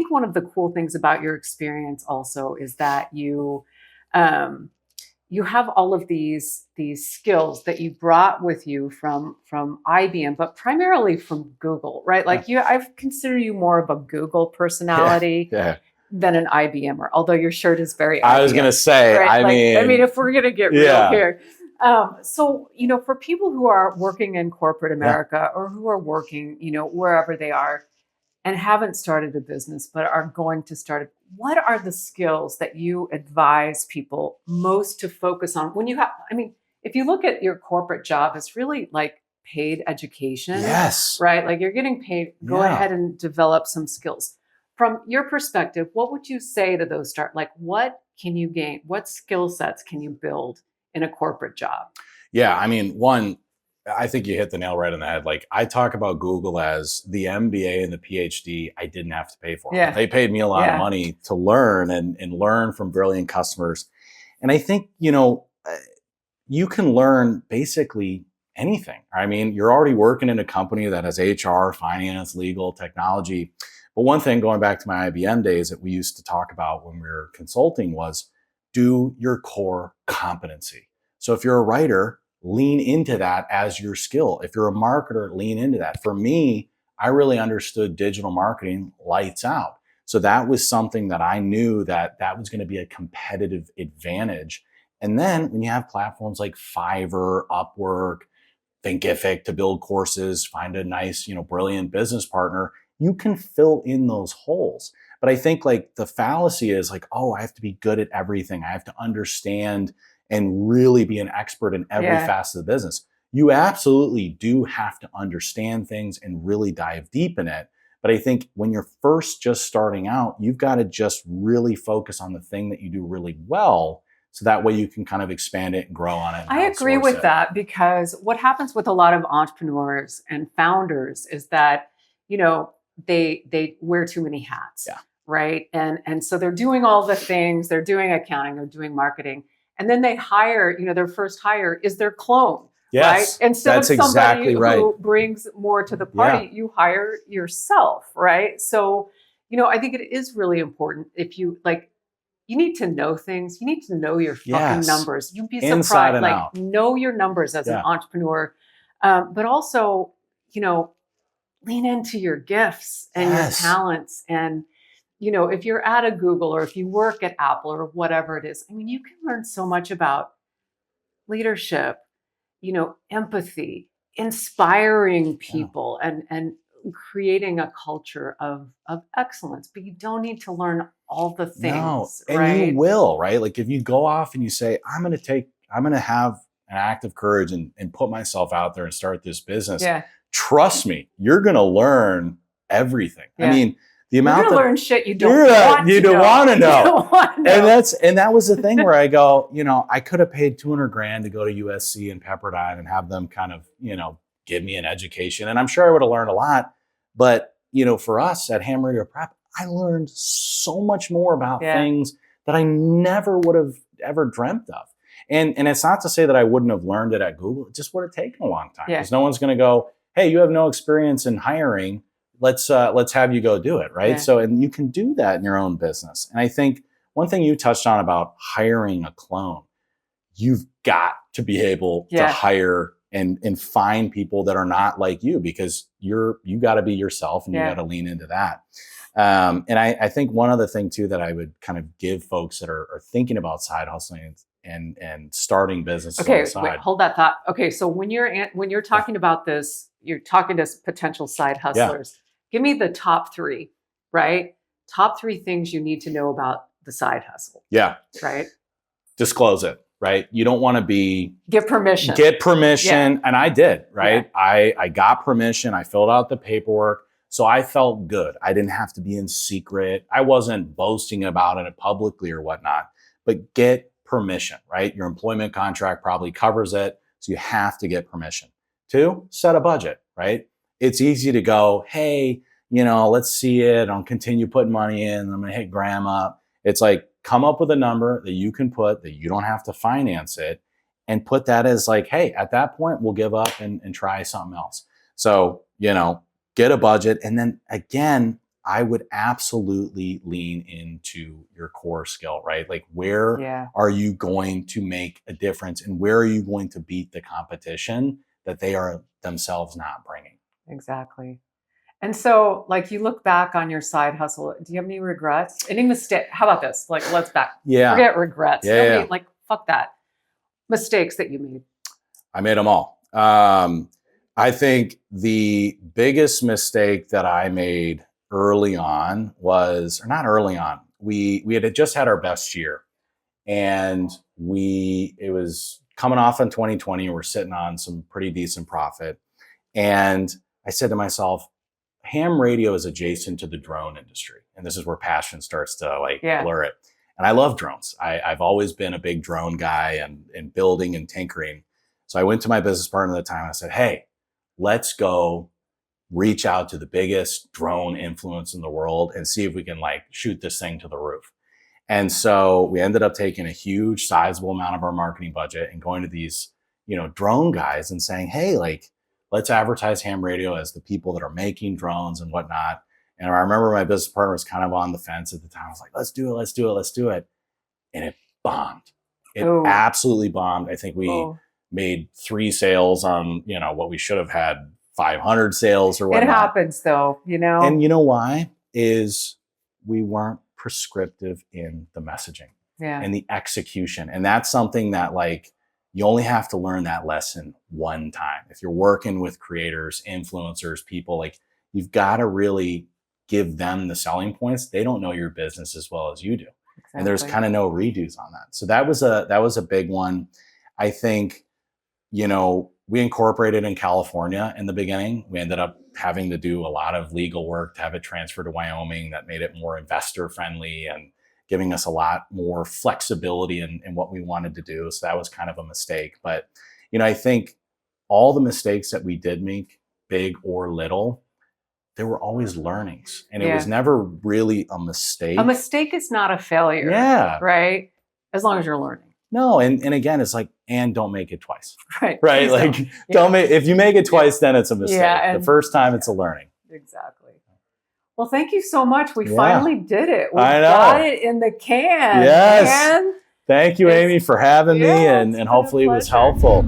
think one of the cool things about your experience also is that you have all of these skills that you brought with you from IBM, but primarily from Google, right? Like I've considered you more of a Google personality than an IBMer, although your shirt is very IBM. I was going to say, right? I mean, if we're going to get real here. So, for people who are working in corporate America or who are working, wherever they are and haven't started a business, but are going to start it, what are the skills that you advise people most to focus on when you have, if you look at your corporate job, it's really like paid education, right? Like you're getting paid, go ahead and develop some skills. From your perspective, what would you say to those like, what can you gain? What skill sets can you build in a corporate job? Yeah. I mean, one, I think you hit the nail right on the head. Like I talk about Google as the MBA and the PhD I didn't have to pay for. Yeah. They paid me a lot of money to learn and learn from brilliant customers. And I think, you can learn basically anything. I mean, you're already working in a company that has HR, finance, legal, technology. But one thing going back to my IBM days that we used to talk about when we were consulting was do your core competency. So if you're a writer, lean into that as your skill. If you're a marketer, lean into that. For me, I really understood digital marketing lights out. So that was something that I knew that was going to be a competitive advantage. And then when you have platforms like Fiverr, Upwork, Thinkific to build courses, find a nice, brilliant business partner, you can fill in those holes. But I think like the fallacy is like, oh, I have to be good at everything. I have to understand and really be an expert in every facet of the business. You absolutely do have to understand things and really dive deep in it. But I think when you're first just starting out, you've got to just really focus on the thing that you do really well. So that way you can kind of expand it and grow on it. I agree with that, because what happens with a lot of entrepreneurs and founders is that, they wear too many hats, right? And so they're doing all the things, they're doing accounting, they're doing marketing. And then they hire, their first hire is their clone, right? Instead of somebody who brings more to the party, you hire yourself, right? So, I think it is really important if you you need to know things. You need to know your fucking numbers. You'd be surprised, know your numbers as an entrepreneur, but also, lean into your gifts and your talents. And, if you're at a Google or if you work at Apple or whatever it is, you can learn so much about leadership, empathy, inspiring people and creating a culture of excellence. But you don't need to learn all the things. No, and you will, right? Like if you go off and you say, I'm going to have an act of courage and put myself out there and start this business. Trust me, you're going to learn everything. The amount you're going to learn shit you don't want to know. And that was the thing where I go, I could have paid $200,000 to go to USC and Pepperdine and have them kind of, give me an education. And I'm sure I would have learned a lot. But, for us at Ham Radio Prep, I learned so much more about things that I never would have ever dreamt of. And it's not to say that I wouldn't have learned it at Google. It just would have taken a long time. Because no one's going to go, hey, you have no experience in hiring. Let's have you go do it, right? So, and you can do that in your own business. And I think one thing you touched on about hiring a clone, you've got to be able to hire and find people that are not like you, because you got to be yourself and you got to lean into that. And I think one other thing too that I would kind of give folks that are thinking about side hustling and starting businesses on the side. Wait, hold that thought. Okay, so when you're talking about this, you're talking to potential side hustlers. Give me the top 3, right? Top 3 things you need to know about the side hustle. Yeah. Right? Disclose it, right? You don't want to get permission. And I did, right? I got permission. I filled out the paperwork. So I felt good. I didn't have to be in secret. I wasn't boasting about it publicly or whatnot, but get permission, right? Your employment contract probably covers it. So you have to get permission. 2, set a budget, right? It's easy to go, hey, let's see it. I'll continue putting money in. I'm going to hit grandma. It's like, come up with a number that you can put, that you don't have to finance it, and put that as like, hey, at that point, we'll give up and try something else. So, get a budget. And then again, I would absolutely lean into your core skill, right? Like, where are you going to make a difference, and where are you going to beat the competition that they are themselves not bringing? Exactly. And so, like, you look back on your side hustle, do you have any regrets? Any mistake? How about this? Like, let's forget regrets. Like, fuck that. Mistakes that you made. I made them all. I think the biggest mistake that I made early on was, or not early on, we had just had our best year, and it was coming off in 2020. We're sitting on some pretty decent profit. And I said to myself, ham radio is adjacent to the drone industry. And this is where passion starts to blur it. And I love drones. I've always been a big drone guy and building and tinkering. So I went to my business partner at the time and I said, hey, let's go reach out to the biggest drone influence in the world and see if we can shoot this thing to the roof. And so we ended up taking a huge sizable amount of our marketing budget and going to these, drone guys and saying, hey, let's advertise ham radio as the people that are making drones and whatnot. And I remember my business partner was kind of on the fence at the time. I was like, let's do it. And it bombed. It absolutely bombed. I think we made 3 sales on, what we should have had 500 sales or whatnot. It happens though, And you know why? Is we weren't prescriptive in the messaging and the execution. And that's something that you only have to learn that lesson one time. If you're working with creators, influencers, people, you've got to really give them the selling points. They don't know your business as well as you do. Exactly. And there's kind of no redos on that. So that was a big one. I think, we incorporated in California in the beginning. We ended up having to do a lot of legal work to have it transferred to Wyoming. That made it more investor friendly and giving us a lot more flexibility in what we wanted to do. So that was kind of a mistake. But, I think all the mistakes that we did make, big or little, there were always learnings. And it was never really a mistake. A mistake is not a failure. Yeah. Right? As long as you're learning. No, and again, it's and don't make it twice. Right. Don't make, if you make it twice, then it's a mistake. Yeah, the first time it's a learning. Exactly. Well, thank you so much. We finally did it. We got it in the can. Yes. Man. Thank you, Amy, for having me, and hopefully it was helpful.